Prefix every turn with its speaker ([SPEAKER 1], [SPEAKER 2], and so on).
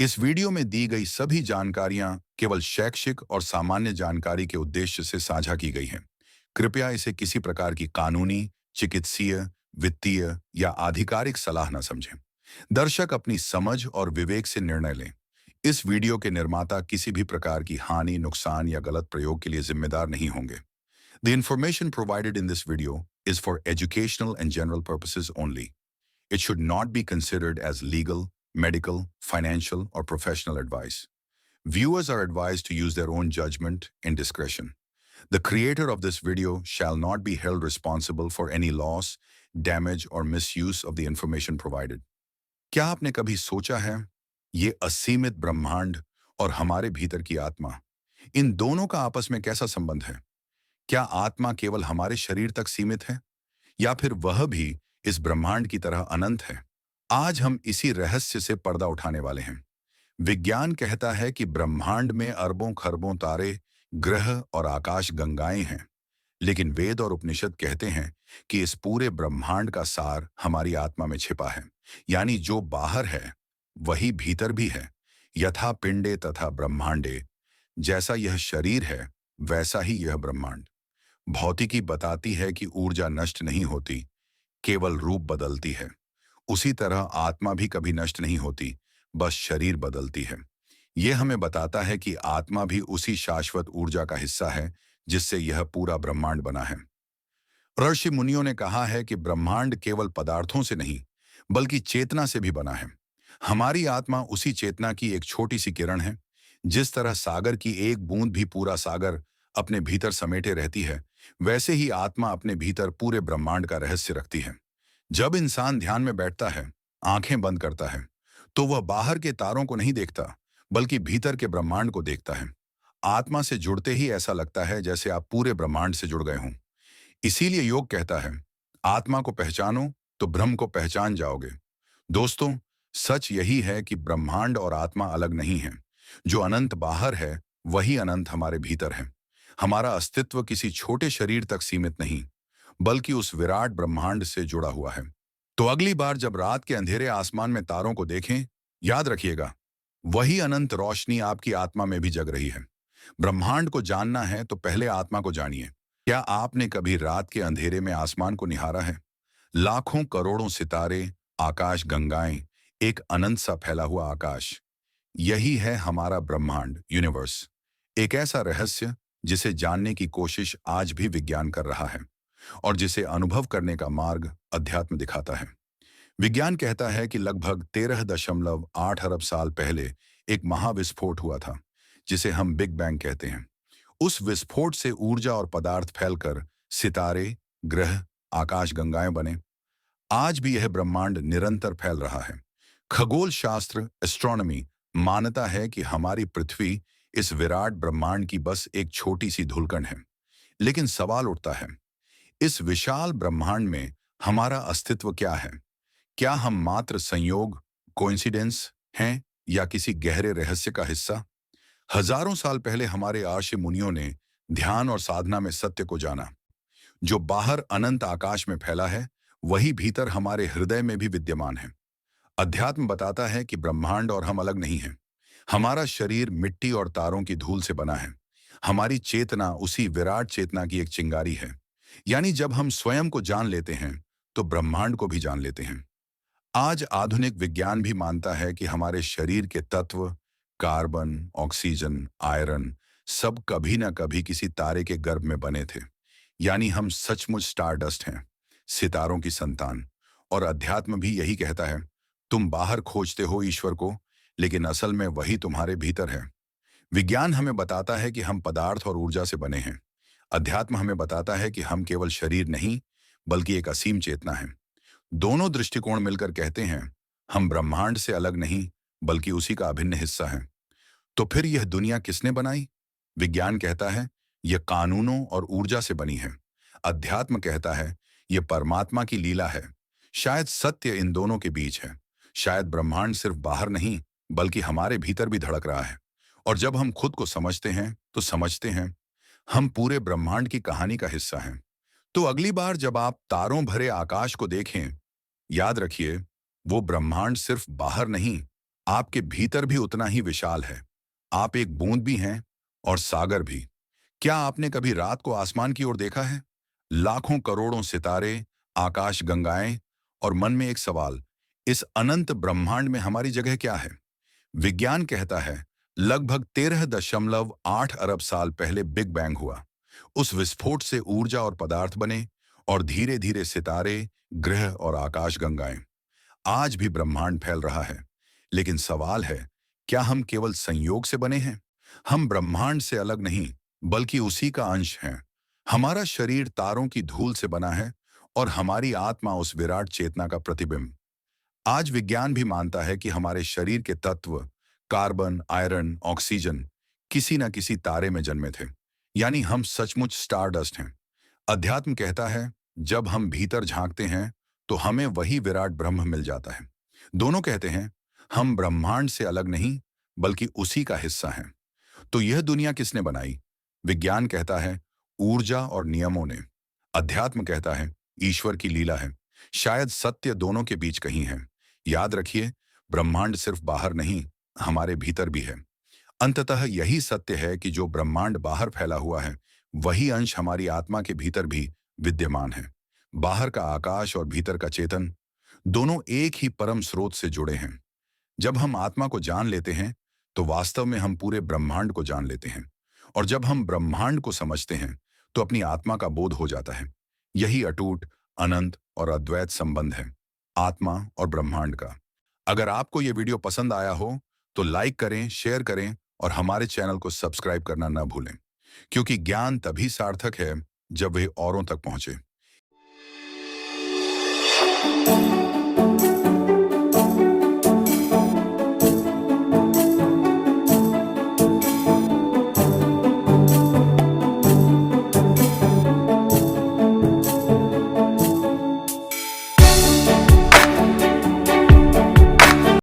[SPEAKER 1] इस वीडियो में दी गई सभी जानकारियां केवल शैक्षिक और सामान्य जानकारी के उद्देश्य से साझा की गई हैं। कृपया इसे किसी प्रकार की कानूनी, चिकित्सीय, वित्तीय या आधिकारिक सलाह न समझें। दर्शक अपनी समझ और विवेक से निर्णय लें। इस वीडियो के निर्माता किसी भी प्रकार की हानि, नुकसान या गलत प्रयोग के लिए जिम्मेदार नहीं होंगे। The information provided in this video is for educational and general purposes only. It should not be considered as legal, medical, financial, or professional advice. Viewers are advised to use their own judgment and discretion. The creator of this video shall not be held responsible for any loss, damage, or misuse of the information provided. क्या आपने कभी सोचा है, ये असीमित ब्रह्मांड और हमारे भीतर की आत्मा, इन दोनों का आपस में कैसा संबंध है? क्या आत्मा केवल हमारे शरीर तक सीमित है या फिर वह भी इस ब्रह्मांड की तरह अनंत है? आज हम इसी रहस्य से पर्दा उठाने वाले हैं। विज्ञान कहता है कि ब्रह्मांड में अरबों खरबों तारे, ग्रह और आकाश गंगाएं हैं, लेकिन वेद और उपनिषद कहते हैं कि इस पूरे ब्रह्मांड का सार हमारी आत्मा में छिपा है। यानी जो बाहर है वही भीतर भी है। यथा पिंडे तथा ब्रह्मांडे, जैसा यह शरीर है वैसा ही यह ब्रह्मांड। भौतिकी बताती है कि ऊर्जा नष्ट नहीं होती, केवल रूप बदलती है। उसी तरह आत्मा भी कभी नष्ट नहीं होती, बस शरीर बदलती है। यह हमें बताता है कि आत्मा भी उसी शाश्वत ऊर्जा का हिस्सा है जिससे यह पूरा ब्रह्मांड बना है। ऋषि मुनियों ने कहा है कि ब्रह्मांड केवल पदार्थों से नहीं, बल्कि चेतना से भी बना है। हमारी आत्मा उसी चेतना की एक छोटी सी किरण है। जिस तरह सागर की एक बूंद भी पूरा सागर अपने भीतर समेटे रहती है, वैसे ही आत्मा अपने भीतर पूरे ब्रह्मांड का रहस्य रखती है। जब इंसान ध्यान में बैठता है, आंखें बंद करता है, तो वह बाहर के तारों को नहीं देखता, बल्कि भीतर के ब्रह्मांड को देखता है। आत्मा से जुड़ते ही ऐसा लगता है जैसे आप पूरे ब्रह्मांड से जुड़ गए हों। इसीलिए योग कहता है, आत्मा को पहचानो तो ब्रह्म को पहचान जाओगे। दोस्तों, सच यही है कि ब्रह्मांड और आत्मा अलग नहीं है। जो अनंत बाहर है वही अनंत हमारे भीतर है। हमारा अस्तित्व किसी छोटे शरीर तक सीमित नहीं, बल्कि उस विराट ब्रह्मांड से जुड़ा हुआ है। तो अगली बार जब रात के अंधेरे आसमान में तारों को देखें, याद रखिएगा, वही अनंत रोशनी आपकी आत्मा में भी जग रही है। ब्रह्मांड को जानना है तो पहले आत्मा को जानिए। क्या आपने कभी रात के अंधेरे में आसमान को निहारा है? लाखों करोड़ों सितारे, आकाश गंगाएं, एक अनंत सा फैला हुआ आकाश। यही है हमारा ब्रह्मांड, यूनिवर्स। एक ऐसा रहस्य जिसे जानने की कोशिश आज भी विज्ञान कर रहा है और जिसे अनुभव करने का मार्ग अध्यात्म दिखाता है। विज्ञान कहता है कि लगभग 13.8 अरब साल पहले एक महाविस्फोट हुआ था, जिसे हम बिग बैंग कहते हैं। उस विस्फोट से ऊर्जा और पदार्थ फैलकर सितारे, ग्रह, आकाश गंगाएं बने। आज भी यह ब्रह्मांड निरंतर फैल रहा है। खगोल शास्त्र, एस्ट्रोनॉमी मानता है कि हमारी पृथ्वी इस विराट ब्रह्मांड की बस एक छोटी सी धूलकण है। लेकिन सवाल उठता है, इस विशाल ब्रह्मांड में हमारा अस्तित्व क्या है? क्या हम मात्र संयोग, कोइंसिडेंस हैं या किसी गहरे रहस्य का हिस्सा? हजारों साल पहले हमारे आर्षि मुनियों ने ध्यान और साधना में सत्य को जाना। जो बाहर अनंत आकाश में फैला है, वही भीतर हमारे हृदय में भी विद्यमान है। अध्यात्म बताता है कि ब्रह्मांड और हम अलग नहीं हैं। हमारा शरीर मिट्टी और तारों की धूल से बना है। हमारी चेतना उसी विराट चेतना की एक चिंगारी है। यानी जब हम स्वयं को जान लेते हैं, तो ब्रह्मांड को भी जान लेते हैं। आज आधुनिक विज्ञान भी मानता है कि हमारे शरीर के तत्व, कार्बन, ऑक्सीजन, आयरन, सब कभी ना कभी किसी तारे के गर्भ में बने थे। यानी हम सचमुच स्टारडस्ट हैं, सितारों की संतान। और अध्यात्म भी यही कहता है, तुम बाहर खोजते हो ईश्वर को, लेकिन असल में वही तुम्हारे भीतर है। विज्ञान हमें बताता है कि हम पदार्थ और ऊर्जा से बने हैं। अध्यात्म हमें बताता है कि हम केवल शरीर नहीं, बल्कि एक असीम चेतना है। दोनों दृष्टिकोण मिलकर कहते हैं, हम ब्रह्मांड से अलग नहीं, बल्कि उसी का अभिन्न हिस्सा हैं। तो फिर यह दुनिया किसने बनाई? विज्ञान कहता है, यह कानूनों और ऊर्जा से बनी है। अध्यात्म कहता है, यह परमात्मा की लीला है। शायद सत्य इन दोनों के बीच है। शायद ब्रह्मांड सिर्फ बाहर नहीं, बल्कि हमारे भीतर भी धड़क रहा है। और जब हम खुद को समझते हैं, तो समझते हैं हम पूरे ब्रह्मांड की कहानी का हिस्सा हैं। तो अगली बार जब आप तारों भरे आकाश को देखें, याद रखिए, वो ब्रह्मांड सिर्फ बाहर नहीं, आपके भीतर भी उतना ही विशाल है। आप एक बूंद भी हैं और सागर भी। क्या आपने कभी रात को आसमान की ओर देखा है? लाखों करोड़ों सितारे, आकाश गंगाएं, और मन में एक सवाल, इस अनंत ब्रह्मांड में हमारी जगह क्या है? विज्ञान कहता है लगभग 13.8 अरब साल पहले बिग बैंग हुआ। उस विस्फोट से ऊर्जा और पदार्थ बने, और धीरे धीरे सितारे, ग्रह और आकाश गंगाएं। आज भी ब्रह्मांड फैल रहा है। लेकिन सवाल है, क्या हम केवल संयोग से बने हैं? हम ब्रह्मांड से अलग नहीं, बल्कि उसी का अंश हैं। हमारा शरीर तारों की धूल से बना है, और हमारी आत्मा उस विराट चेतना का प्रतिबिंब। आज विज्ञान भी मानता है कि हमारे शरीर के तत्व, कार्बन, आयरन, ऑक्सीजन, किसी न किसी तारे में जन्मे थे। यानी हम सचमुच स्टारडस्ट हैं। अध्यात्म कहता है जब हम भीतर झांकते हैं तो हमें वही विराट ब्रह्म मिल जाता है। दोनों कहते हैं हम ब्रह्मांड से अलग नहीं, बल्कि उसी का हिस्सा हैं। तो यह दुनिया किसने बनाई? विज्ञान कहता है ऊर्जा और नियमों ने। अध्यात्म कहता है ईश्वर की लीला है। शायद सत्य दोनों के बीच कहीं है। याद रखिए, ब्रह्मांड सिर्फ बाहर नहीं, हमारे भीतर भी है। अंततः यही सत्य है कि जो ब्रह्मांड बाहर फैला हुआ है, वही अंश हमारी आत्मा के भीतर भी विद्यमान है। बाहर का आकाश और भीतर का चेतन, दोनों एक ही परम स्रोत से जुड़े हैं। जब हम आत्मा को जान लेते हैं, तो वास्तव में हम पूरे ब्रह्मांड को जान लेते हैं। और जब हम ब्रह्मांड को समझते हैं, तो अपनी आत्मा का बोध हो जाता है। यही अटूट, अनंत और अद्वैत संबंध है, आत्मा और ब्रह्मांड का। अगर आपको ये वीडियो पसंद आया हो, तो लाइक करें, शेयर करें, और हमारे चैनल को सब्सक्राइब करना न भूलें। क्योंकि ज्ञान तभी सार्थक है जब वह औरों तक पहुंचे।